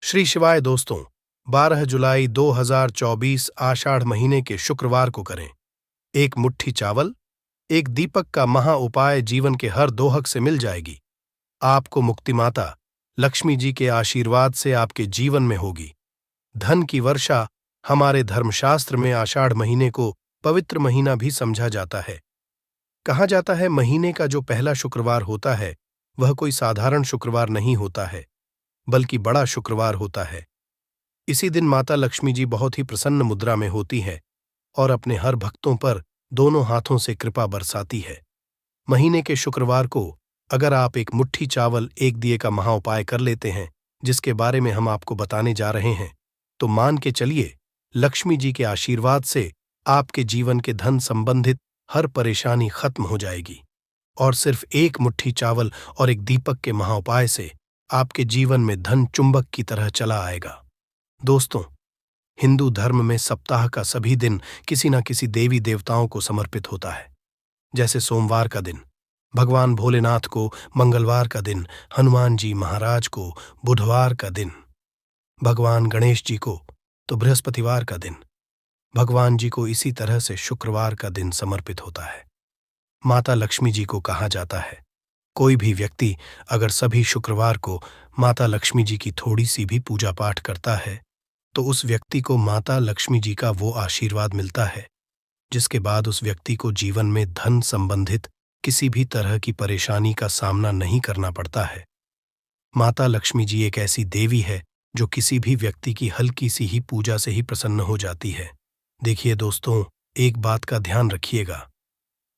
श्री शिवाय दोस्तों, 12 जुलाई 2024 आषाढ़ महीने के शुक्रवार को करें। एक मुट्ठी चावल, एक दीपक का महा उपाय जीवन के हर दोहक से मिल जाएगी। आपको मुक्ति माता लक्ष्मी जी के आशीर्वाद से आपके जीवन में होगी। धन की वर्षा। हमारे धर्मशास्त्र में आषाढ़ महीने को पवित्र महीना भी समझा जाता है। कहा जाता है महीने का जो पहला शुक्रवार होता है वह कोई साधारण शुक्रवार नहीं होता है, बल्कि बड़ा शुक्रवार होता है। इसी दिन माता लक्ष्मी जी बहुत ही प्रसन्न मुद्रा में होती है और अपने हर भक्तों पर दोनों हाथों से कृपा बरसाती है। महीने के शुक्रवार को अगर आप एक मुट्ठी चावल एक दिए का महाउपाय कर लेते हैं, जिसके बारे में हम आपको बताने जा रहे हैं, तो मान के चलिए लक्ष्मी जी के आशीर्वाद से आपके जीवन के धन संबंधित हर परेशानी खत्म हो जाएगी। और सिर्फ एक मुट्ठी चावल और एक दीपक के महाउपाय से आपके जीवन में धन चुंबक की तरह चला आएगा। दोस्तों, हिंदू धर्म में सप्ताह का सभी दिन किसी न किसी देवी देवताओं को समर्पित होता है। जैसे सोमवार का दिन भगवान भोलेनाथ को, मंगलवार का दिन हनुमान जी महाराज को, बुधवार का दिन भगवान गणेश जी को, तो बृहस्पतिवार का दिन भगवान जी को, इसी तरह से शुक्रवार का दिन समर्पित होता है। माता लक्ष्मी जी को कहा जाता है कोई भी व्यक्ति अगर सभी शुक्रवार को माता लक्ष्मी जी की थोड़ी सी भी पूजा पाठ करता है तो उस व्यक्ति को माता लक्ष्मी जी का वो आशीर्वाद मिलता है जिसके बाद उस व्यक्ति को जीवन में धन संबंधित किसी भी तरह की परेशानी का सामना नहीं करना पड़ता है। माता लक्ष्मी जी एक ऐसी देवी है जो किसी भी व्यक्ति की हल्की सी ही पूजा से ही प्रसन्न हो जाती है। देखिए दोस्तों, एक बात का ध्यान रखिएगा।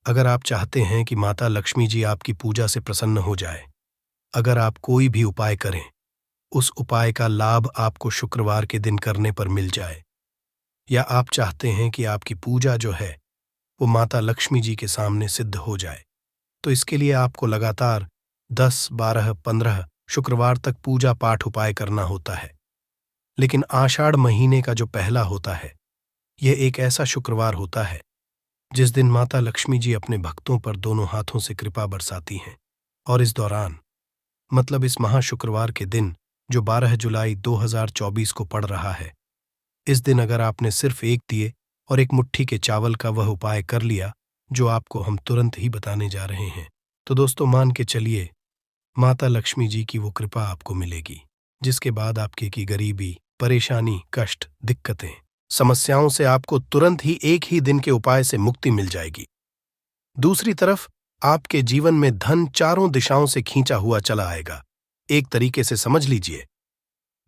अगर आप चाहते हैं कि माता लक्ष्मी जी आपकी पूजा से प्रसन्न हो जाए, अगर आप कोई भी उपाय करें, उस उपाय का लाभ आपको शुक्रवार के दिन करने पर मिल जाए, या आप चाहते हैं कि आपकी पूजा जो है वो माता लक्ष्मी जी के सामने सिद्ध हो जाए, तो इसके लिए आपको लगातार 10, 12, 15 शुक्रवार तक पूजा पाठ उपाय करना होता है। लेकिन आषाढ़ महीने का जो पहला होता है, यह एक ऐसा शुक्रवार होता है जिस दिन माता लक्ष्मी जी अपने भक्तों पर दोनों हाथों से कृपा बरसाती हैं। और इस दौरान, मतलब इस महाशुक्रवार के दिन जो 12 जुलाई 2024 को पड़ रहा है, इस दिन अगर आपने सिर्फ एक दिए और एक मुट्ठी के चावल का वह उपाय कर लिया जो आपको हम तुरंत ही बताने जा रहे हैं, तो दोस्तों मान के चलिए माता लक्ष्मी जी की वो कृपा आपको मिलेगी, जिसके बाद आपके की गरीबी, परेशानी, कष्ट, दिक्कतें, समस्याओं से आपको तुरंत ही एक ही दिन के उपाय से मुक्ति मिल जाएगी। दूसरी तरफ आपके जीवन में धन चारों दिशाओं से खींचा हुआ चला आएगा। एक तरीके से समझ लीजिए,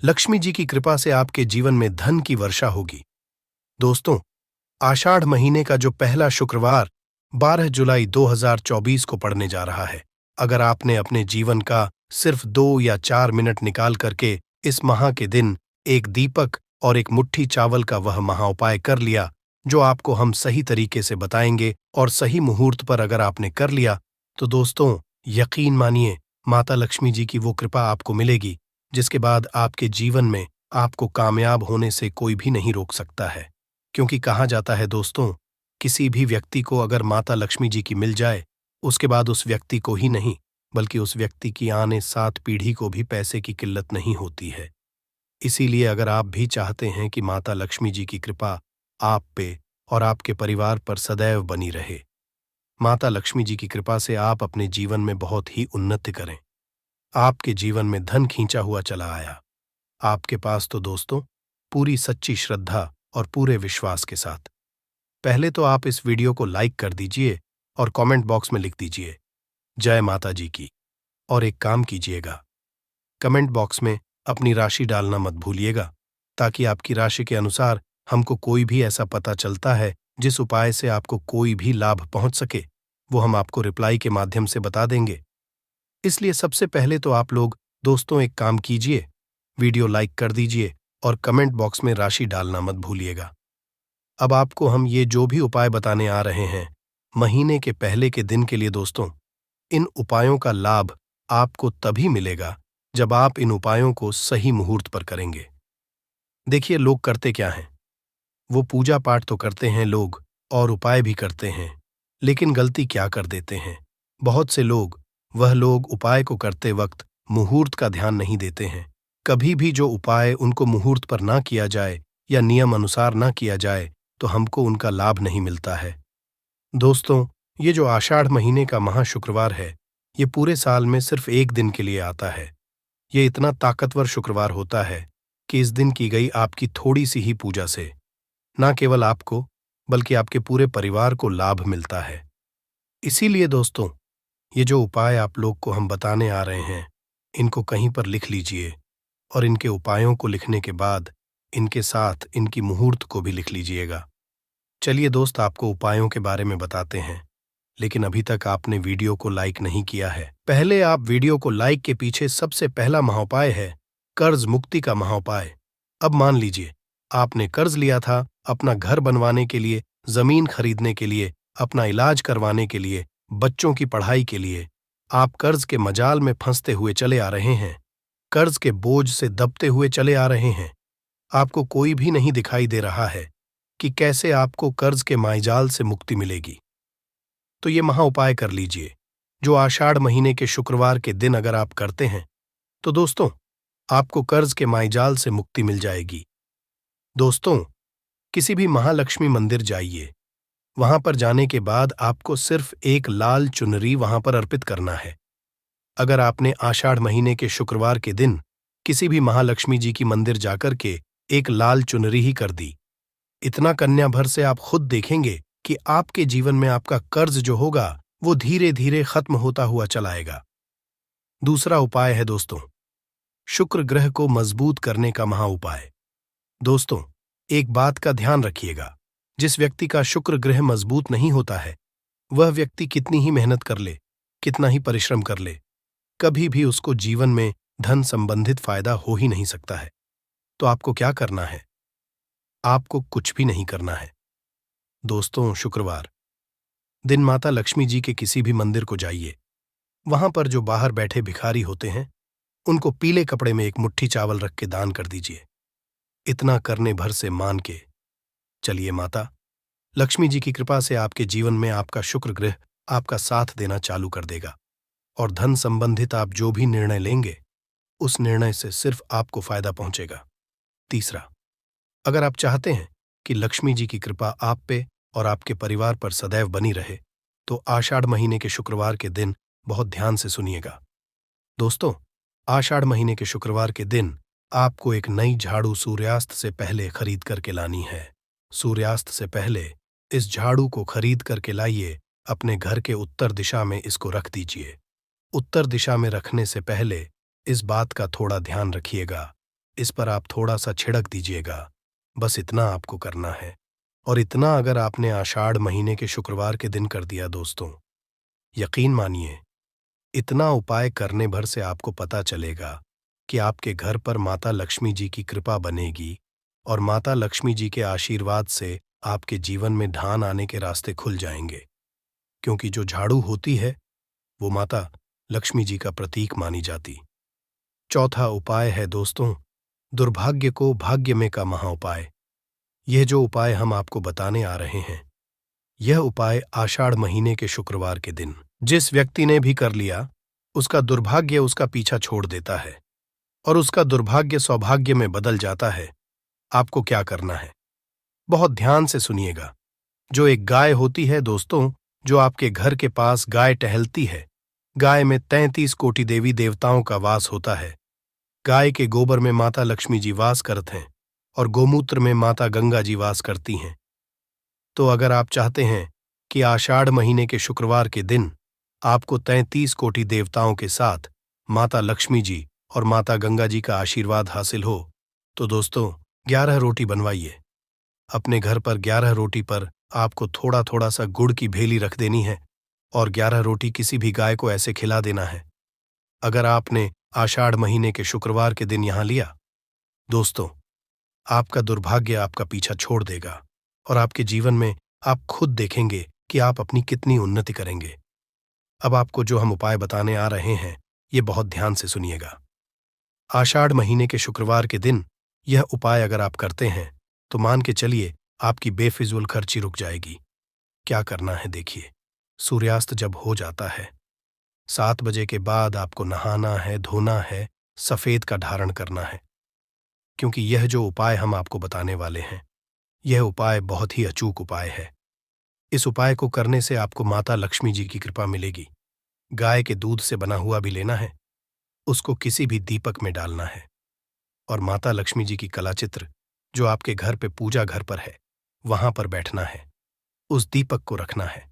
लक्ष्मी जी की कृपा से आपके जीवन में धन की वर्षा होगी। दोस्तों, आषाढ़ महीने का जो पहला शुक्रवार 12 जुलाई 2024 को पड़ने जा रहा है, अगर आपने अपने जीवन का सिर्फ 2 या 4 मिनट निकाल करके इस माह के दिन एक दीपक और एक मुट्ठी चावल का वह महाउपाय कर लिया जो आपको हम सही तरीके से बताएंगे, और सही मुहूर्त पर अगर आपने कर लिया, तो दोस्तों यकीन मानिए माता लक्ष्मी जी की वो कृपा आपको मिलेगी, जिसके बाद आपके जीवन में आपको कामयाब होने से कोई भी नहीं रोक सकता है। क्योंकि कहा जाता है दोस्तों, किसी भी व्यक्ति को अगर माता लक्ष्मी जी की मिल जाए, उसके बाद उस व्यक्ति को ही नहीं बल्कि उस व्यक्ति की आने 7 पीढ़ी को भी पैसे की किल्लत नहीं होती है। इसीलिए अगर आप भी चाहते हैं कि माता लक्ष्मी जी की कृपा आप पे और आपके परिवार पर सदैव बनी रहे, माता लक्ष्मी जी की कृपा से आप अपने जीवन में बहुत ही उन्नति करें, आपके जीवन में धन खींचा हुआ चला आया आपके पास, तो दोस्तों पूरी सच्ची श्रद्धा और पूरे विश्वास के साथ पहले तो आप इस वीडियो को लाइक कर दीजिए और कमेंट बॉक्स में लिख दीजिए जय माता जी की। और एक काम कीजिएगा, कमेंट बॉक्स में अपनी राशि डालना मत भूलिएगा, ताकि आपकी राशि के अनुसार हमको कोई भी ऐसा पता चलता है जिस उपाय से आपको कोई भी लाभ पहुंच सके, वो हम आपको रिप्लाई के माध्यम से बता देंगे। इसलिए सबसे पहले तो आप लोग दोस्तों एक काम कीजिए, वीडियो लाइक कर दीजिए और कमेंट बॉक्स में राशि डालना मत भूलिएगा। अब आपको हम ये जो भी उपाय बताने आ रहे हैं महीने के पहले के दिन के लिए, दोस्तों इन उपायों का लाभ आपको तभी मिलेगा जब आप इन उपायों को सही मुहूर्त पर करेंगे। देखिए, लोग करते क्या हैं, वो पूजा पाठ तो करते हैं लोग और उपाय भी करते हैं, लेकिन गलती क्या कर देते हैं, बहुत से लोग उपाय को करते वक्त मुहूर्त का ध्यान नहीं देते हैं कभी भी जो उपाय उनको मुहूर्त पर ना किया जाए या नियम अनुसार ना किया जाए तो हमको उनका लाभ नहीं मिलता है। दोस्तों, ये जो आषाढ़ महीने का महाशुक्रवार है, ये पूरे साल में सिर्फ एक दिन के लिए आता है। ये इतना ताकतवर शुक्रवार होता है कि इस दिन की गई आपकी थोड़ी सी ही पूजा से ना केवल आपको बल्कि आपके पूरे परिवार को लाभ मिलता है। इसीलिए दोस्तों, ये जो उपाय आप लोग को हम बताने आ रहे हैं, इनको कहीं पर लिख लीजिए और इनके उपायों को लिखने के बाद इनके साथ इनकी मुहूर्त को भी लिख लीजिएगा। चलिए दोस्त, आपको उपायों के बारे में बताते हैं, लेकिन अभी तक आपने वीडियो को लाइक नहीं किया है। पहले आप वीडियो को लाइक के पीछे सबसे पहला महाउपाय है कर्ज मुक्ति का महाउपाय। अब मान लीजिए आपने कर्ज लिया था अपना घर बनवाने के लिए, जमीन खरीदने के लिए, अपना इलाज करवाने के लिए, बच्चों की पढ़ाई के लिए। आप कर्ज के मजाल में फंसते हुए चले आ रहे हैं, कर्ज के बोझ से दबते हुए चले आ रहे हैं। आपको कोई भी नहीं दिखाई दे रहा है कि कैसे आपको कर्ज के मायजाल से मुक्ति मिलेगी। तो ये महाउपाय कर लीजिए, जो आषाढ़ महीने के शुक्रवार के दिन अगर आप करते हैं तो दोस्तों, आपको कर्ज के मायजाल से मुक्ति मिल जाएगी। दोस्तों, किसी भी महालक्ष्मी मंदिर जाइए, वहां पर जाने के बाद आपको सिर्फ एक लाल चुनरी वहां पर अर्पित करना है। अगर आपने आषाढ़ महीने के शुक्रवार के दिन किसी भी महालक्ष्मी जी की मंदिर जाकर के एक लाल चुनरी ही कर दी, इतना कन्या भर से आप खुद देखेंगे कि आपके जीवन में आपका कर्ज जो होगा वो धीरे धीरे खत्म होता हुआ चलाएगा। दूसरा उपाय है दोस्तों, शुक्र ग्रह को मजबूत करने का महाउपाय। दोस्तों, एक बात का ध्यान रखिएगा, जिस व्यक्ति का शुक्र ग्रह मजबूत नहीं होता है, वह व्यक्ति कितनी ही मेहनत कर ले, कितना ही परिश्रम कर ले, कभी भी उसको जीवन में धन संबंधित फायदा हो ही नहीं सकता है। तो आपको क्या करना है? आपको कुछ भी नहीं करना है। दोस्तों, शुक्रवार दिन माता लक्ष्मी जी के किसी भी मंदिर को जाइए। वहां पर जो बाहर बैठे भिखारी होते हैं, उनको पीले कपड़े में एक मुट्ठी चावल रख के दान कर दीजिए। इतना करने भर से मान के चलिए, माता लक्ष्मी जी की कृपा से आपके जीवन में आपका शुक्र ग्रह आपका साथ देना चालू कर देगा और धन संबंधित आप जो भी निर्णय लेंगे, उस निर्णय से सिर्फ आपको फायदा पहुंचेगा। तीसरा, अगर आप चाहते हैं कि लक्ष्मी जी की कृपा आप पे और आपके परिवार पर सदैव बनी रहे, तो आषाढ़ महीने के शुक्रवार के दिन बहुत ध्यान से सुनिएगा। दोस्तों, आषाढ़ महीने के शुक्रवार के दिन आपको एक नई झाड़ू सूर्यास्त से पहले खरीद करके लानी है। सूर्यास्त से पहले इस झाड़ू को खरीद करके लाइए, अपने घर के उत्तर दिशा में इसको रख दीजिए। उत्तर दिशा में रखने से पहले इस बात का थोड़ा ध्यान रखिएगा, इस पर आप थोड़ा सा छिड़क दीजिएगा। बस इतना आपको करना है, और इतना अगर आपने आषाढ़ महीने के शुक्रवार के दिन कर दिया दोस्तों, यकीन मानिए, इतना उपाय करने भर से आपको पता चलेगा कि आपके घर पर माता लक्ष्मी जी की कृपा बनेगी और माता लक्ष्मी जी के आशीर्वाद से आपके जीवन में ढान आने के रास्ते खुल जाएंगे। क्योंकि जो झाड़ू होती है वो माता लक्ष्मी जी का प्रतीक मानी जाती। चौथा उपाय है दोस्तों, दुर्भाग्य को भाग्य में का महाउपाय। यह जो उपाय हम आपको बताने आ रहे हैं, यह उपाय आषाढ़ महीने के शुक्रवार के दिन जिस व्यक्ति ने भी कर लिया, उसका दुर्भाग्य उसका पीछा छोड़ देता है और उसका दुर्भाग्य सौभाग्य में बदल जाता है। आपको क्या करना है? बहुत ध्यान से सुनिएगा। जो एक गाय होती है दोस्तों, जो आपके घर के पास गाय टहलती है, गाय में 33 कोटि देवी देवताओं का वास होता है। गाय के गोबर में माता लक्ष्मी जी वास करते हैं और गोमूत्र में माता गंगा जी वास करती हैं। तो अगर आप चाहते हैं कि आषाढ़ महीने के शुक्रवार के दिन आपको 33 कोटि देवताओं के साथ माता लक्ष्मी जी और माता गंगा जी का आशीर्वाद हासिल हो, तो दोस्तों 11 रोटी बनवाइए। अपने घर पर 11 रोटी पर आपको थोड़ा थोड़ा सा गुड़ की भेली रख देनी है और 11 रोटी किसी भी गाय को ऐसे खिला देना है। अगर आपने आषाढ़ महीने के शुक्रवार के दिन यहां लिया, दोस्तों आपका दुर्भाग्य आपका पीछा छोड़ देगा और आपके जीवन में आप खुद देखेंगे कि आप अपनी कितनी उन्नति करेंगे। अब आपको जो हम उपाय बताने आ रहे हैं, ये बहुत ध्यान से सुनिएगा। आषाढ़ महीने के शुक्रवार के दिन यह उपाय अगर आप करते हैं तो मान के चलिए आपकी बेफिजूल खर्ची रुक जाएगी। क्या करना है देखिए, सूर्यास्त जब हो जाता है, 7 बजे के बाद आपको नहाना है, धोना है सफेद का धारण करना है, क्योंकि यह जो उपाय हम आपको बताने वाले हैं, यह उपाय बहुत ही अचूक उपाय है। इस उपाय को करने से आपको माता लक्ष्मी जी की कृपा मिलेगी। गाय के दूध से बना हुआ भी लेना है, उसको किसी भी दीपक में डालना है और माता लक्ष्मी जी की कलाचित्र जो आपके घर पे पूजा घर पर है, वहां पर बैठना है। उस दीपक को रखना है।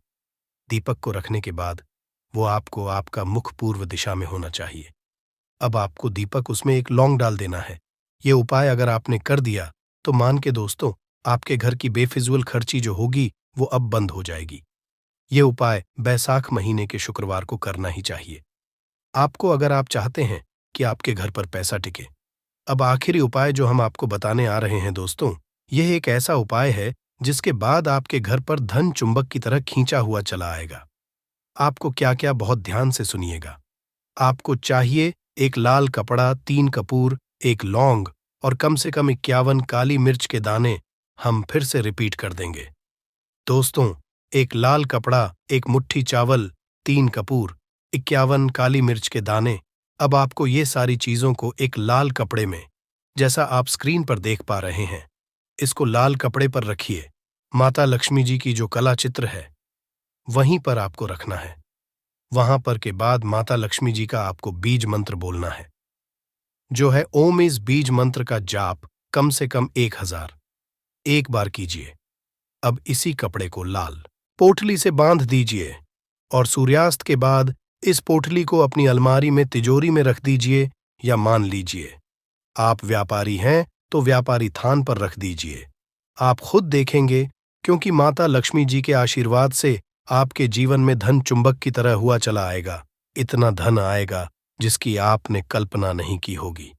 दीपक को रखने के बाद वो आपको आपका मुख पूर्व दिशा में होना चाहिए। अब आपको दीपक उसमें एक लौंग डाल देना है। ये उपाय अगर आपने कर दिया तो मान के दोस्तों, आपके घर की बेफिजूल खर्ची जो होगी वो अब बंद हो जाएगी। ये उपाय बैसाख महीने के शुक्रवार को करना ही चाहिए आपको, अगर आप चाहते हैं कि आपके घर पर पैसा टिके। अब आखिरी उपाय जो हम आपको बताने आ रहे हैं दोस्तों, यह एक ऐसा उपाय है जिसके बाद आपके घर पर धन चुंबक की तरह खींचा हुआ चला आएगा। आपको क्या क्या, बहुत ध्यान से सुनिएगा। आपको चाहिए एक लाल कपड़ा, 3 कपूर, एक लौंग और कम से कम 51 काली मिर्च के दाने। हम फिर से रिपीट कर देंगे दोस्तों, एक लाल कपड़ा, एक मुट्ठी चावल, 3 कपूर, 51 काली मिर्च के दाने। अब आपको ये सारी चीजों को एक लाल कपड़े में, जैसा आप स्क्रीन पर देख पा रहे हैं, इसको लाल कपड़े पर रखिए। माता लक्ष्मी जी की जो कला चित्र है वहीं पर आपको रखना है। वहां पर के बाद माता लक्ष्मी जी का आपको बीज मंत्र बोलना है, जो है ओम। इस बीज मंत्र का जाप कम से कम 1000 एक बार कीजिए। अब इसी कपड़े को लाल पोटली से बांध दीजिए और सूर्यास्त के बाद इस पोटली को अपनी अलमारी में तिजोरी में रख दीजिए, या मान लीजिए आप व्यापारी हैं तो व्यापारी थान पर रख दीजिए। आप खुद देखेंगे, क्योंकि माता लक्ष्मी जी के आशीर्वाद से आपके जीवन में धन चुंबक की तरह हुआ चला आएगा। इतना धन आएगा जिसकी आपने कल्पना नहीं की होगी।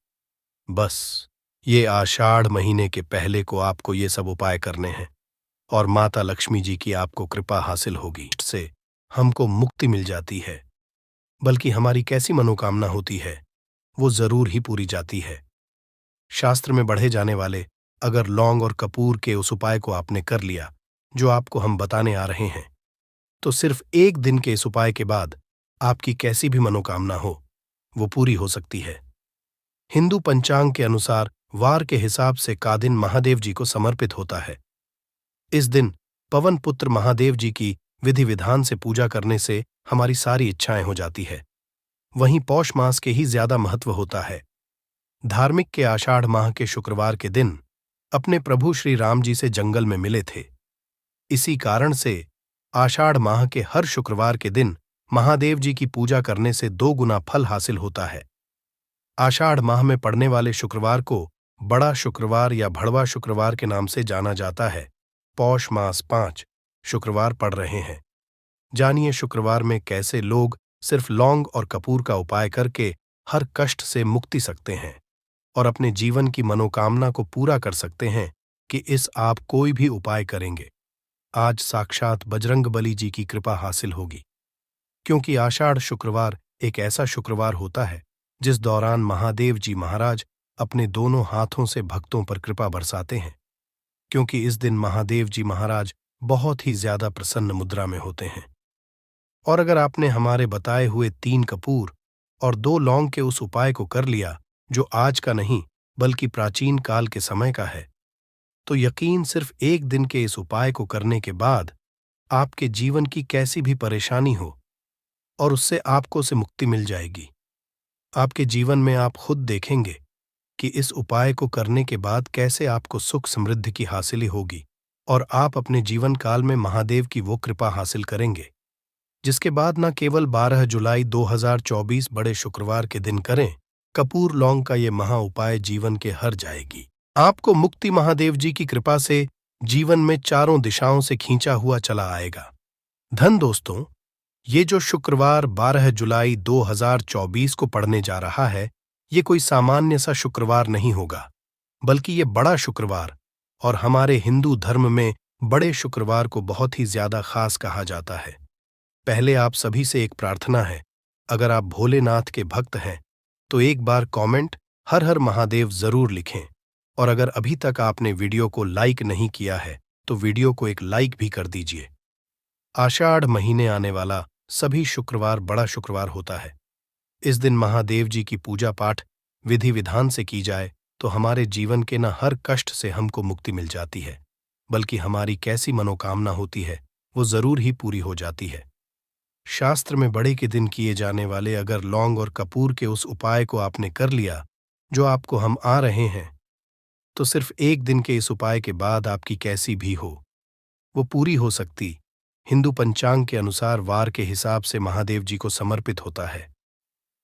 बस ये आषाढ़ महीने के पहले को आपको ये सब उपाय करने हैं और माता लक्ष्मी जी की आपको कृपा हासिल होगी। इससे हमको मुक्ति मिल जाती है, बल्कि हमारी कैसी मनोकामना होती है वो जरूर ही पूरी जाती है। शास्त्र में बढ़े जाने वाले अगर लौंग और कपूर के उस उपाय को आपने कर लिया जो आपको हम बताने आ रहे हैं, तो सिर्फ एक दिन के इस उपाय के बाद आपकी कैसी भी मनोकामना हो वो पूरी हो सकती है। हिंदू पंचांग के अनुसार वार के हिसाब से का दिन महादेव जी को समर्पित होता है। इस दिन पवन पुत्र महादेव जी की विधि विधान से पूजा करने से हमारी सारी इच्छाएं हो जाती है। वहीं पौष मास के ही ज्यादा महत्व होता है। धार्मिक के आषाढ़ माह के शुक्रवार के दिन अपने प्रभु श्री राम जी से जंगल में मिले थे। इसी कारण से आषाढ़ माह के हर शुक्रवार के दिन महादेव जी की पूजा करने से 2 गुना फल हासिल होता है। आषाढ़ माह में पड़ने वाले शुक्रवार को बड़ा शुक्रवार या भड़वा शुक्रवार के नाम से जाना जाता है। पौष मास 5 शुक्रवार पड़ रहे हैं। जानिए शुक्रवार में कैसे लोग सिर्फ लौंग और कपूर का उपाय करके हर कष्ट से मुक्ति सकते हैं और अपने जीवन की मनोकामना को पूरा कर सकते हैं कि इस आप कोई भी उपाय करेंगे, आज साक्षात बजरंगबली जी की कृपा हासिल होगी। क्योंकि आषाढ़ शुक्रवार एक ऐसा शुक्रवार होता है जिस दौरान महादेव जी महाराज अपने दोनों हाथों से भक्तों पर कृपा बरसाते हैं, क्योंकि इस दिन महादेव जी महाराज बहुत ही ज्यादा प्रसन्न मुद्रा में होते हैं। और अगर आपने हमारे बताए हुए 3 कपूर और 2 लौंग के उस उपाय को कर लिया जो आज का नहीं बल्कि प्राचीन काल के समय का है, तो यकीन सिर्फ एक दिन के इस उपाय को करने के बाद आपके जीवन की कैसी भी परेशानी हो और उससे आपको से मुक्ति मिल जाएगी। आपके जीवन में आप खुद देखेंगे कि इस उपाय को करने के बाद कैसे आपको सुख समृद्धि की हासिल होगी और आप अपने जीवन काल में महादेव की वो कृपा हासिल करेंगे जिसके बाद न केवल 12 जुलाई 2024 बड़े शुक्रवार के दिन करें कपूर लौंग का ये महा उपाय जीवन के हर जाएगी। आपको मुक्ति महादेव जी की कृपा से जीवन में चारों दिशाओं से खींचा हुआ चला आएगा। धन दोस्तों, ये जो शुक्रवार 12 जुलाई 2024 को पड़ने जा रहा है, ये कोई सामान्य सा शुक्रवार नहीं होगा, बल्कि ये बड़ा शुक्रवार, और हमारे हिंदू धर्म में बड़े शुक्रवार को बहुत ही ज्यादा खास कहा जाता है। पहले आप सभी से एक प्रार्थना है, अगर आप भोलेनाथ के भक्त हैं तो एक बार कमेंट हर हर महादेव जरूर लिखें, और अगर अभी तक आपने वीडियो को लाइक नहीं किया है तो वीडियो को एक लाइक भी कर दीजिए। आषाढ़ महीने आने वाला सभी शुक्रवार बड़ा शुक्रवार होता है। इस दिन महादेव जी की पूजा पाठ विधि विधान से की जाए तो हमारे जीवन के न हर कष्ट से हमको मुक्ति मिल जाती है, बल्कि हमारी कैसी मनोकामना होती है वो जरूर ही पूरी हो जाती है। शास्त्र में बड़े के दिन किए जाने वाले अगर लौंग और कपूर के उस उपाय को आपने कर लिया जो आपको हम आ रहे हैं, तो सिर्फ एक दिन के इस उपाय के बाद आपकी कैसी भी हो वो पूरी हो सकती हिंदू पंचांग के अनुसार वार के हिसाब से महादेव जी को समर्पित होता है।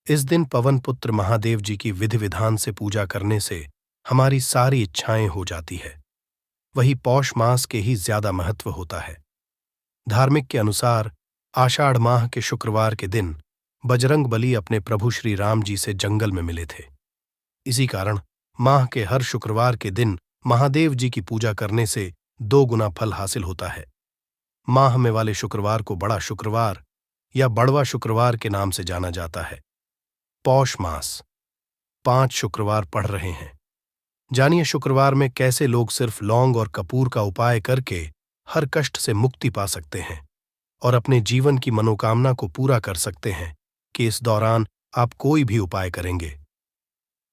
इस दिन पवन पुत्र महादेव जी की विधि विधान से पूजा करने से हमारी सारी इच्छाएं हो जाती है। वही पौष मास के ही ज्यादा महत्व होता है। धार्मिक के अनुसार आषाढ़ माह के शुक्रवार के दिन बजरंग बली अपने प्रभु श्री राम जी से जंगल में मिले थे। इसी कारण माह के हर शुक्रवार के दिन महादेव जी की पूजा करने से 2 गुना फल हासिल होता है। माह में वाले शुक्रवार को बड़ा शुक्रवार या बड़वा शुक्रवार के नाम से जाना जाता है। पौष मास 5 शुक्रवार पढ़ रहे हैं। जानिए शुक्रवार में कैसे लोग सिर्फ लौंग और कपूर का उपाय करके हर कष्ट से मुक्ति पा सकते हैं और अपने जीवन की मनोकामना को पूरा कर सकते हैं कि इस दौरान आप कोई भी उपाय करेंगे,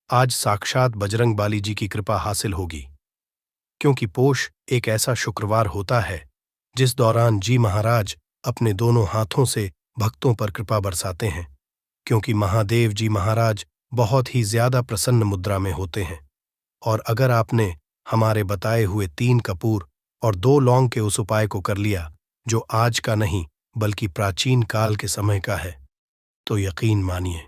आज साक्षात बजरंग बाली जी की कृपा हासिल होगी। क्योंकि पोष एक ऐसा शुक्रवार होता है जिस दौरान जी महाराज अपने दोनों हाथों से भक्तों पर कृपा बरसाते हैं, क्योंकि महादेव जी महाराज बहुत ही ज्यादा प्रसन्न मुद्रा में होते हैं। और अगर आपने हमारे बताए हुए 3 कपूर और 2 लौंग के उस उपाय को कर लिया जो आज का नहीं बल्कि प्राचीन काल के समय का है, तो यकीन मानिए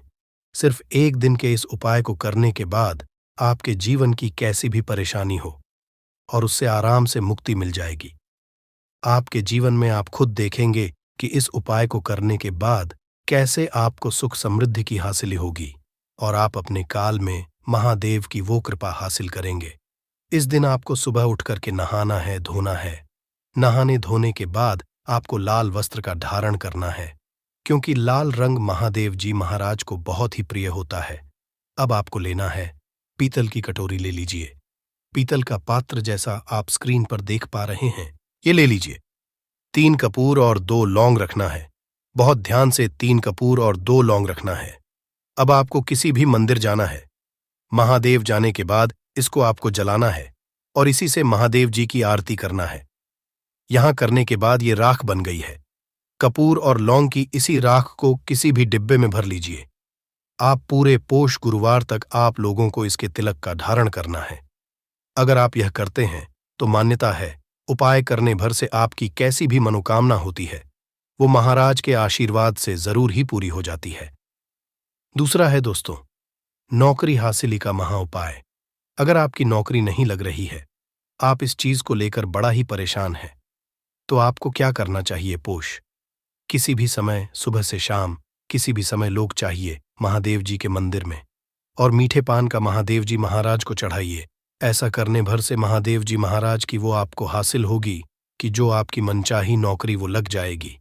सिर्फ एक दिन के इस उपाय को करने के बाद आपके जीवन की कैसी भी परेशानी हो और उससे आराम से मुक्ति मिल जाएगी। आपके जीवन में आप खुद देखेंगे कि इस उपाय को करने के बाद कैसे आपको सुख समृद्धि की हासिल होगी और आप अपने काल में महादेव की वो कृपा हासिल करेंगे। इस दिन आपको सुबह उठ करके नहाना है, धोना है। नहाने धोने के बाद आपको लाल वस्त्र का धारण करना है, क्योंकि लाल रंग महादेव जी महाराज को बहुत ही प्रिय होता है। अब आपको लेना है पीतल की कटोरी ले लीजिए। पीतल का पात्र जैसा आप स्क्रीन पर देख पा रहे हैं, ये ले लीजिए। 3 कपूर और 2 लौंग रखना है। बहुत ध्यान से 3 कपूर और 2 लौंग रखना है। अब आपको किसी भी मंदिर जाना है। महादेव जाने के बाद इसको आपको जलाना है और इसी से महादेव जी की आरती करना है। यहां करने के बाद ये राख बन गई है। कपूर और लौंग की इसी राख को किसी भी डिब्बे में भर लीजिए। आप पूरे पोष गुरुवार तक आप लोगों को इसके तिलक का धारण करना है। अगर आप यह करते हैं तो मान्यता है उपाय करने भर से आपकी कैसी भी मनोकामना होती है वो महाराज के आशीर्वाद से जरूर ही पूरी हो जाती है। दूसरा है दोस्तों, नौकरी हासिली का महा उपाय। अगर आपकी नौकरी नहीं लग रही है, आप इस चीज को लेकर बड़ा ही परेशान हैं, तो आपको क्या करना चाहिए? पोष किसी भी समय सुबह से शाम किसी भी समय लोग चाहिए महादेव जी के मंदिर में और मीठे पान का महादेव जी महाराज को चढ़ाइए। ऐसा करने भर से महादेव जी महाराज की वो आपको हासिल होगी कि जो आपकी मनचाही नौकरी वो लग जाएगी।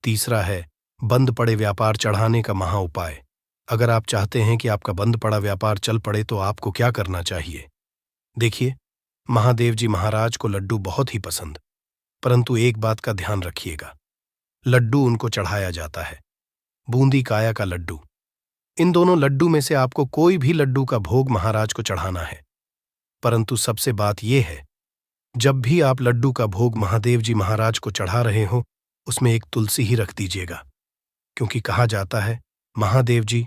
तीसरा है बंद पड़े व्यापार चढ़ाने का महा उपाय। अगर आप चाहते हैं कि आपका बंद पड़ा व्यापार चल पड़े तो आपको क्या करना चाहिए? देखिए, महादेव जी महाराज को लड्डू बहुत ही पसंद, परंतु एक बात का ध्यान रखिएगा, लड्डू उनको चढ़ाया जाता है, बूंदी काया का लड्डू। इन दोनों लड्डू में से आपको कोई भी लड्डू का भोग महाराज को चढ़ाना है। परंतु सबसे बात यह है, जब भी आप लड्डू का भोग महादेव जी महाराज को चढ़ा रहे हो उसमें एक तुलसी ही रख दीजिएगा, क्योंकि कहा जाता है महादेव जी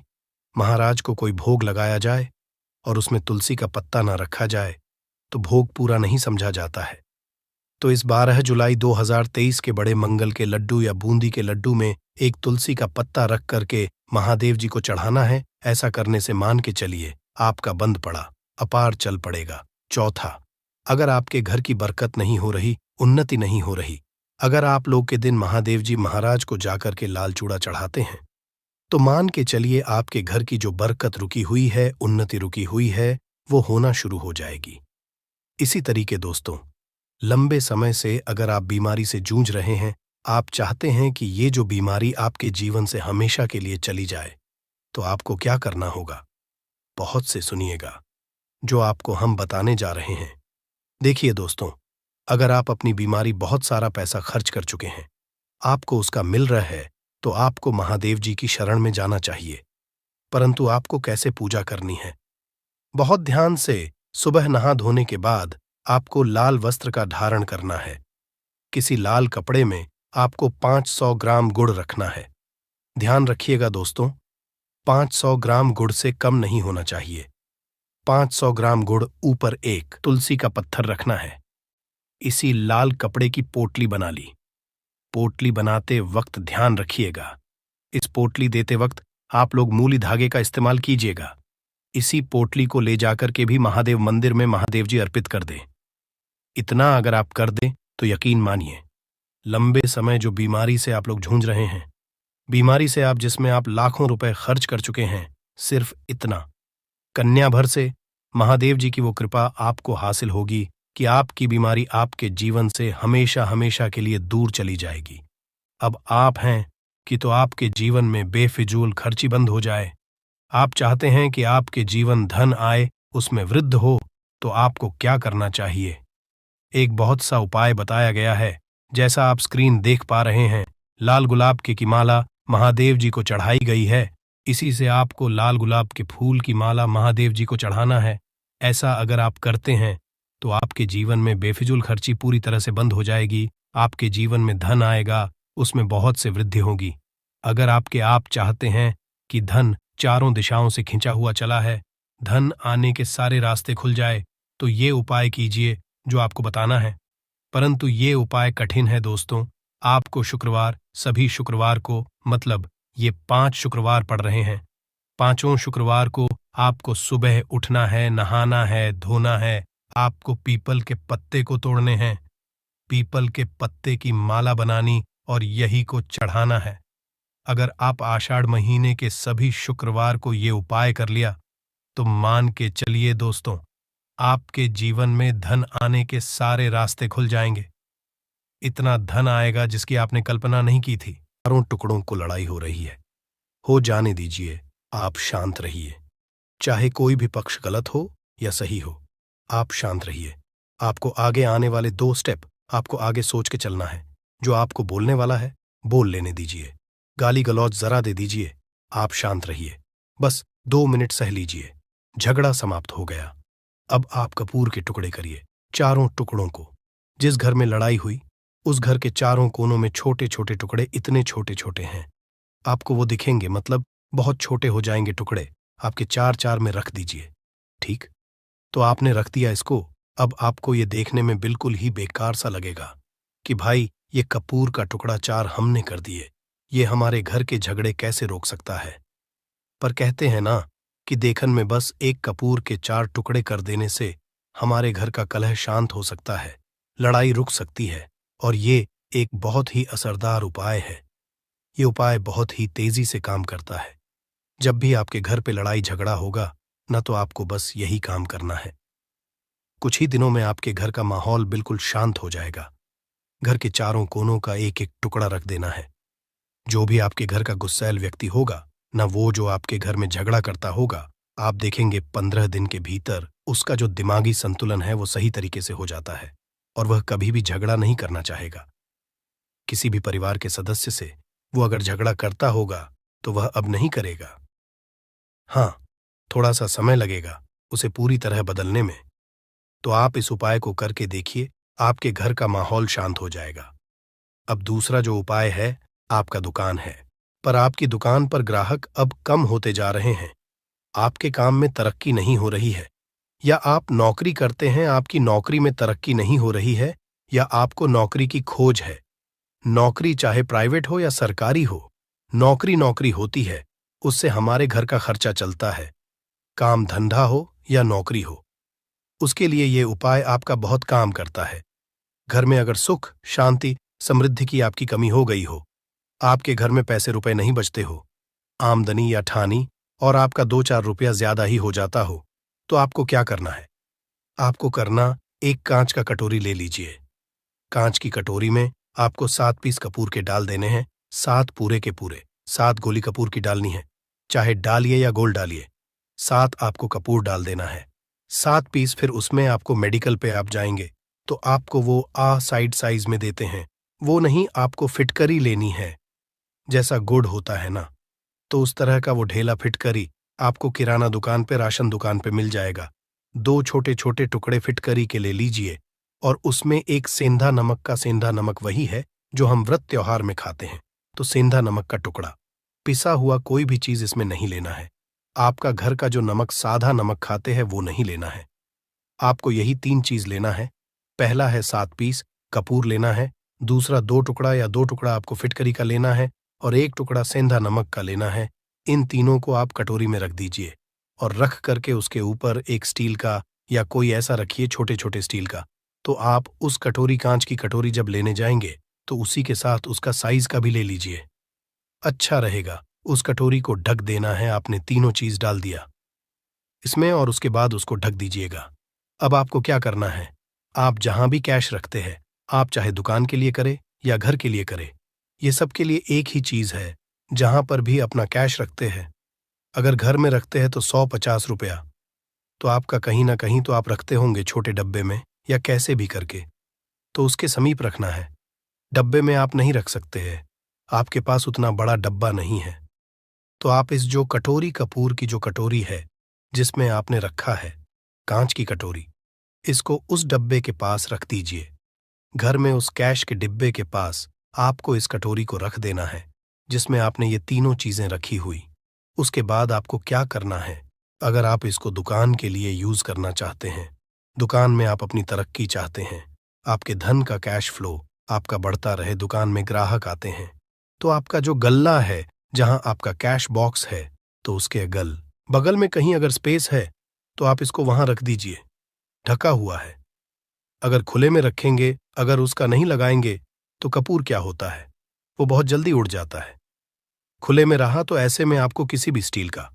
महाराज को कोई भोग लगाया जाए और उसमें तुलसी का पत्ता ना रखा जाए तो भोग पूरा नहीं समझा जाता है। तो इस 12 जुलाई 2023 के बड़े मंगल के लड्डू या बूंदी के लड्डू में एक तुलसी का पत्ता रख करके महादेव जी को चढ़ाना है। ऐसा करने से मान के चलिए आपका बंद पड़ा अपार चल पड़ेगा। चौथा, अगर आपके घर की बरकत नहीं हो रही, उन्नति नहीं हो रही, अगर आप लोग के दिन महादेव जी महाराज को जाकर के लाल चूड़ा चढ़ाते हैं, तो मान के चलिए आपके घर की जो बरकत रुकी हुई है, उन्नति रुकी हुई है, वो होना शुरू हो जाएगी। इसी तरीके दोस्तों, लंबे समय से अगर आप बीमारी से जूझ रहे हैं, आप चाहते हैं कि ये जो बीमारी आपके जीवन से हमेशा के लिए चली जाए, तो आपको क्या करना होगा? बहुत से सुनिएगा जो आपको हम बताने जा रहे हैं। देखिए दोस्तों, अगर आप अपनी बीमारी बहुत सारा पैसा खर्च कर चुके हैं, आपको उसका मिल रहा है, तो आपको महादेव जी की शरण में जाना चाहिए। परंतु आपको कैसे पूजा करनी है, बहुत ध्यान से सुबह नहा धोने के बाद आपको लाल वस्त्र का धारण करना है। किसी लाल कपड़े में आपको 500 ग्राम गुड़ रखना है। ध्यान रखिएगा दोस्तों, 500 ग्राम गुड़ से कम नहीं होना चाहिए। 500 ग्राम गुड़ ऊपर एक तुलसी का पत्थर रखना है। इसी लाल कपड़े की पोटली बना ली। पोटली बनाते वक्त ध्यान रखिएगा, इस पोटली देते वक्त आप लोग मूली धागे का इस्तेमाल कीजिएगा। इसी पोटली को ले जाकर के भी महादेव मंदिर में महादेव जी अर्पित कर दें। इतना अगर आप कर दें तो यकीन मानिए, लंबे समय जो बीमारी से आप लोग जूझ रहे हैं, बीमारी से आप जिसमें आप लाखों रुपए खर्च कर चुके हैं, सिर्फ इतना कन्या भर से महादेव जी की वो कृपा आपको हासिल होगी कि आपकी बीमारी आपके जीवन से हमेशा हमेशा के लिए दूर चली जाएगी। अब आप हैं कि तो आपके जीवन में बेफिजूल खर्ची बंद हो जाए। आप चाहते हैं कि आपके जीवन धन आए, उसमें वृद्धि हो, तो आपको क्या करना चाहिए? एक बहुत सा उपाय बताया गया है। जैसा आप स्क्रीन देख पा रहे हैं, लाल गुलाब की माला महादेव जी को चढ़ाई गई है। इसी से आपको लाल गुलाब के फूल की माला महादेव जी को चढ़ाना है। ऐसा अगर आप करते हैं तो आपके जीवन में बेफिजूल खर्ची पूरी तरह से बंद हो जाएगी। आपके जीवन में धन आएगा, उसमें बहुत से वृद्धि होगी। अगर आप चाहते हैं कि धन चारों दिशाओं से खिंचा हुआ चला है, धन आने के सारे रास्ते खुल जाए, तो ये उपाय कीजिए जो आपको बताना है। परंतु ये उपाय कठिन है दोस्तों। आपको शुक्रवार, सभी शुक्रवार को, मतलब ये 5 शुक्रवार पड़ रहे हैं, 5 शुक्रवार को आपको सुबह उठना है, नहाना है, धोना है। आपको पीपल के पत्ते को तोड़ने हैं, पीपल के पत्ते की माला बनानी और यही को चढ़ाना है। अगर आप आषाढ़ महीने के सभी शुक्रवार को ये उपाय कर लिया तो मान के चलिए दोस्तों, आपके जीवन में धन आने के सारे रास्ते खुल जाएंगे। इतना धन आएगा जिसकी आपने कल्पना नहीं की थी। चारों टुकड़ों को लड़ाई हो रही है, हो जाने दीजिए, आप शांत रहिए। चाहे कोई भी पक्ष गलत हो या सही हो, आप शांत रहिए। आपको आगे आने वाले 2 स्टेप आपको आगे सोच के चलना है। जो आपको बोलने वाला है बोल लेने दीजिए, गाली गलौज जरा दे दीजिए, आप शांत रहिए। बस 2 मिनट सह लीजिए, झगड़ा समाप्त हो गया। अब आप कपूर के टुकड़े करिए, चारों टुकड़ों को। जिस घर में लड़ाई हुई उस घर के चारों कोनों में छोटे छोटे टुकड़े, इतने छोटे छोटे हैं आपको वो दिखेंगे, मतलब बहुत छोटे हो जाएंगे टुकड़े। आपके 4-4 में रख दीजिए। ठीक, तो आपने रख दिया इसको। अब आपको ये देखने में बिल्कुल ही बेकार सा लगेगा कि भाई ये कपूर का टुकड़ा 4 हमने कर दिए, ये हमारे घर के झगड़े कैसे रोक सकता है। पर कहते हैं ना कि देखन में बस एक कपूर के 4 टुकड़े कर देने से हमारे घर का कलह शांत हो सकता है, लड़ाई रुक सकती है। और ये एक बहुत ही असरदार उपाय है। ये उपाय बहुत ही तेजी से काम करता है। जब भी आपके घर पे लड़ाई झगड़ा होगा न, तो आपको बस यही काम करना है। कुछ ही दिनों में आपके घर का माहौल बिल्कुल शांत हो जाएगा। घर के चारों कोनों का एक एक टुकड़ा रख देना है। जो भी आपके घर का गुस्सैल व्यक्ति होगा, न वो जो आपके घर में झगड़ा करता होगा, आप देखेंगे 15 दिन के भीतर उसका जो दिमागी संतुलन है वो सही तरीके से हो जाता है और वह कभी भी झगड़ा नहीं करना चाहेगा। किसी भी परिवार के सदस्य से वो अगर झगड़ा करता होगा तो वह अब नहीं करेगा। हाँ, थोड़ा सा समय लगेगा उसे पूरी तरह बदलने में। तो आप इस उपाय को करके देखिए, आपके घर का माहौल शांत हो जाएगा। अब दूसरा जो उपाय है, आपका दुकान है, पर आपकी दुकान पर ग्राहक अब कम होते जा रहे हैं। आपके काम में तरक्की नहीं हो रही है, या आप नौकरी करते हैं, आपकी नौकरी में तरक्की नहीं हो रही है, या आपको नौकरी की खोज है। नौकरी चाहे प्राइवेट हो या सरकारी हो, नौकरी नौकरी होती है, उससे हमारे घर का खर्चा चलता है। काम धंधा हो या नौकरी हो, उसके लिए ये उपाय आपका बहुत काम करता है। घर में अगर सुख, शांति, समृद्धि की आपकी कमी हो गई हो, आपके घर में पैसे रुपए नहीं बचते हो, आमदनी या ठानी और आपका 2-4 रुपया ज्यादा ही हो जाता हो, तो आपको क्या करना है? आपको करना, एक कांच का कटोरी ले लीजिए। कांच की कटोरी में आपको 7 पीस कपूर के डाल देने हैं, 7 पूरे के पूरे। 7 गोली कपूर की डालनी है, चाहे डालिए या गोल डालिए। 7 आपको कपूर डाल देना है, 7 पीस। फिर उसमें आपको मेडिकल पे आप जाएंगे तो आपको वो साइड साइज में देते हैं, वो नहीं, आपको फिटकरी लेनी है। जैसा गुड़ होता है ना, तो उस तरह का वो ढेला फिटकरी आपको किराना दुकान पे, राशन दुकान पे मिल जाएगा। 2 छोटे छोटे टुकड़े फिटकरी के ले लीजिए और उसमें एक सेंधा नमक का, सेंधा नमक वही है जो हम व्रत त्योहार में खाते हैं, तो सेंधा नमक का टुकड़ा। पिसा हुआ कोई भी चीज इसमें नहीं लेना है। आपका घर का जो नमक, साधा नमक खाते हैं, वो नहीं लेना है। आपको यही 3 चीज लेना है। पहला है 7 पीस कपूर लेना है, दूसरा 2 टुकड़ा या 2 टुकड़ा आपको फिटकरी का लेना है और 1 टुकड़ा सेंधा नमक का लेना है। इन तीनों को आप कटोरी में रख दीजिए और रख करके उसके ऊपर एक स्टील का या कोई ऐसा रखिए, छोटे छोटे स्टील का। तो आप उस कटोरी, कांच की कटोरी जब लेने जाएंगे तो उसी के साथ उसका साइज का भी ले लीजिए, अच्छा रहेगा। उस कटोरी को ढक देना है। आपने तीनों चीज डाल दिया इसमें और उसके बाद उसको ढक दीजिएगा। अब आपको क्या करना है, आप जहां भी कैश रखते हैं, आप चाहे दुकान के लिए करें या घर के लिए करें, ये सब के लिए एक ही चीज है। जहां पर भी अपना कैश रखते हैं, अगर घर में रखते हैं तो 150 रुपया, तो आपका कहीं ना कहीं तो आप रखते होंगे छोटे डब्बे में या कैसे भी करके, तो उसके समीप रखना है। डब्बे में आप नहीं रख सकते हैं, आपके पास उतना बड़ा डब्बा नहीं है। तो आप इस जो कटोरी, कपूर की जो कटोरी है जिसमें आपने रखा है, कांच की कटोरी, इसको उस डब्बे के पास रख दीजिए। घर में उस कैश के डिब्बे के पास आपको इस कटोरी को रख देना है जिसमें आपने ये तीनों चीजें रखी हुई। उसके बाद आपको क्या करना है, अगर आप इसको दुकान के लिए यूज करना चाहते हैं, दुकान में आप अपनी तरक्की चाहते हैं, आपके धन का कैश फ्लो आपका बढ़ता रहे, दुकान में ग्राहक आते हैं, तो आपका जो गल्ला है, जहां आपका कैश बॉक्स है, तो उसके बगल में कहीं अगर स्पेस है तो आप इसको वहां रख दीजिए। ढका हुआ है। अगर खुले में रखेंगे, अगर उसका नहीं लगाएंगे, तो कपूर क्या होता है, वो बहुत जल्दी उड़ जाता है। खुले में रहा तो ऐसे में आपको किसी भी स्टील का,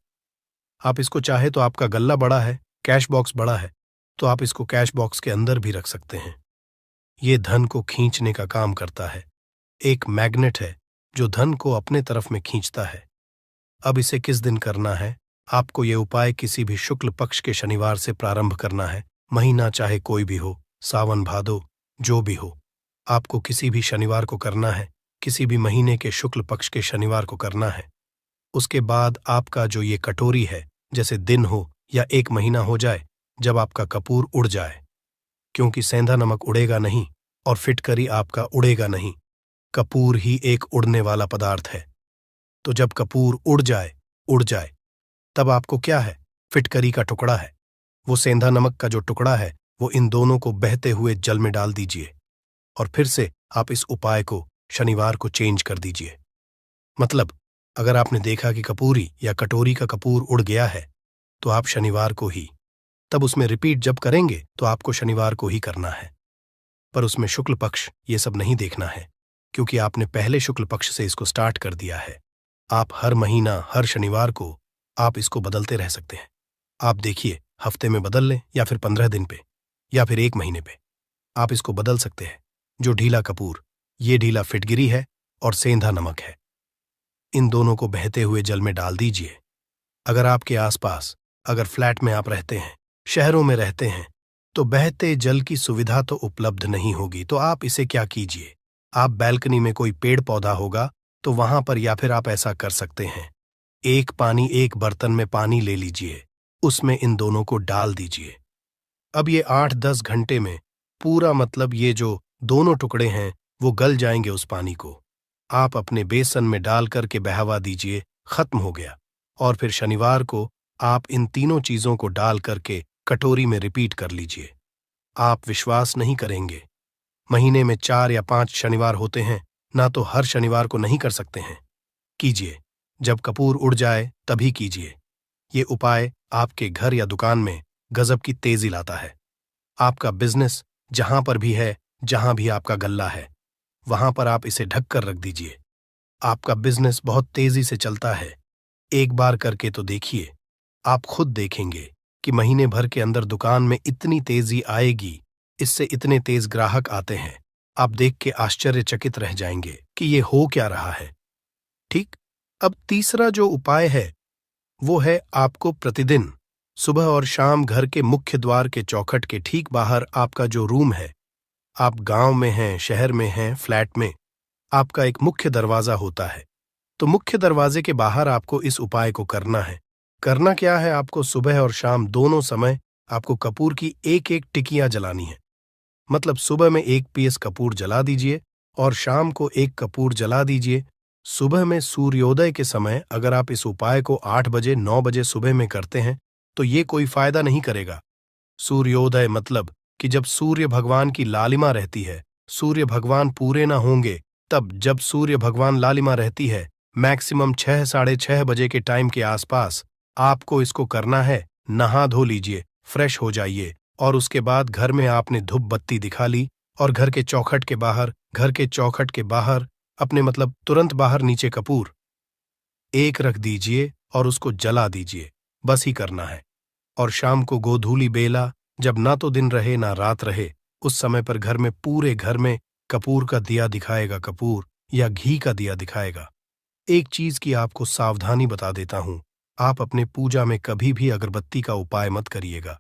आप इसको चाहे तो, आपका गल्ला बड़ा है, कैश बॉक्स बड़ा है, तो आप इसको कैश बॉक्स के अंदर भी रख सकते हैं। ये धन को खींचने का काम करता है, एक मैग्नेट है जो धन को अपने तरफ में खींचता है। अब इसे किस दिन करना है, आपको ये उपाय किसी भी शुक्ल पक्ष के शनिवार से प्रारंभ करना है। महीना चाहे कोई भी हो, सावन भादो जो भी हो, आपको किसी भी शनिवार को करना है, किसी भी महीने के शुक्ल पक्ष के शनिवार को करना है। उसके बाद आपका जो ये कटोरी है, जैसे दिन हो या 1 महीना हो जाए, जब आपका कपूर उड़ जाए, क्योंकि सेंधा नमक उड़ेगा नहीं और फिटकरी आपका उड़ेगा नहीं, कपूर ही एक उड़ने वाला पदार्थ है। तो जब कपूर उड़ जाए, तब आपको क्या है, फिटकरी का टुकड़ा है, वो सेंधा नमक का जो टुकड़ा है, वो इन दोनों को बहते हुए जल में डाल दीजिए और फिर से आप इस उपाय को शनिवार को चेंज कर दीजिए। मतलब अगर आपने देखा कि कपूरी या कटोरी का कपूर उड़ गया है, तो आप शनिवार को ही, तब उसमें रिपीट जब करेंगे तो आपको शनिवार को ही करना है। पर उसमें शुक्ल पक्ष ये सब नहीं देखना है, क्योंकि आपने पहले शुक्ल पक्ष से इसको स्टार्ट कर दिया है। आप हर महीना, हर शनिवार को आप इसको बदलते रह सकते हैं। आप देखिए, हफ्ते में बदल लें या फिर 15 दिन पे या फिर 1 महीने पे, आप इसको बदल सकते हैं। जो ढीला कपूर, ये ढीला फिटगिरी है और सेंधा नमक है, इन दोनों को बहते हुए जल में डाल दीजिए। अगर आपके आसपास, अगर फ्लैट में आप रहते हैं, शहरों में रहते हैं, तो बहते जल की सुविधा तो उपलब्ध नहीं होगी, तो आप इसे क्या कीजिए, आप बैल्कनी में कोई पेड़ पौधा होगा तो वहां पर, या फिर आप ऐसा कर सकते हैं, एक बर्तन में पानी ले लीजिए, उसमें इन दोनों को डाल दीजिए। अब ये 8-10 घंटे में पूरा, मतलब ये जो दोनों टुकड़े हैं वो गल जाएंगे उस पानी को। आप अपने बेसन में डाल करके बहावा दीजिए, खत्म हो गया। और फिर शनिवार को आप इन तीनों चीजों को डाल करके कटोरी में रिपीट कर लीजिए। आप विश्वास नहीं करेंगे, महीने में 4 या 5 शनिवार होते हैं ना, तो हर शनिवार को नहीं कर सकते हैं। कीजिए, जब कपूर उड़ जाए तभी कीजिए। ये उपाय आपके घर या दुकान में गजब की तेजी लाता है। आपका बिजनेस जहां पर भी है, जहां भी आपका गल्ला है, वहां पर आप इसे ढक कर रख दीजिए। आपका बिजनेस बहुत तेजी से चलता है। एक बार करके तो देखिए, आप खुद देखेंगे कि महीने भर के अंदर दुकान में इतनी तेजी आएगी, इससे इतने तेज ग्राहक आते हैं, आप देख के आश्चर्यचकित रह जाएंगे कि ये हो क्या रहा है। ठीक। अब तीसरा जो उपाय है वो है, आपको प्रतिदिन सुबह और शाम घर के मुख्य द्वार के चौखट के ठीक बाहर आपका जो रूम है, आप गांव में हैं, शहर में हैं, फ्लैट में, आपका एक मुख्य दरवाजा होता है, तो मुख्य दरवाजे के बाहर आपको इस उपाय को करना है। करना क्या है, आपको सुबह और शाम दोनों समय आपको कपूर की एक एक टिकियां जलानी है। मतलब सुबह में 1 पीस कपूर जला दीजिए और शाम को 1 कपूर जला दीजिए। सुबह में सूर्योदय के समय अगर आप इस उपाय को 8 बजे 9 बजे सुबह में करते हैं तो ये कोई फायदा नहीं करेगा। सूर्योदय मतलब कि जब सूर्य भगवान की लालिमा रहती है, सूर्य भगवान पूरे ना होंगे, तब जब सूर्य भगवान लालिमा रहती है मैक्सिमम 6 साढ़े 6 बजे के टाइम के आसपास आपको इसको करना है। नहा धो लीजिए, फ्रेश हो जाइए और उसके बाद घर में आपने धूप बत्ती दिखा ली और घर के चौखट के बाहर अपने मतलब तुरंत बाहर नीचे कपूर एक रख दीजिए और उसको जला दीजिए। बस ही करना है। और शाम को गोधूली बेला, जब ना तो दिन रहे ना रात रहे, उस समय पर घर में पूरे घर में कपूर का दिया दिखाएगा, कपूर या घी का दिया दिखाएगा। एक चीज की आपको सावधानी बता देता हूं, आप अपने पूजा में कभी भी अगरबत्ती का उपाय मत करिएगा।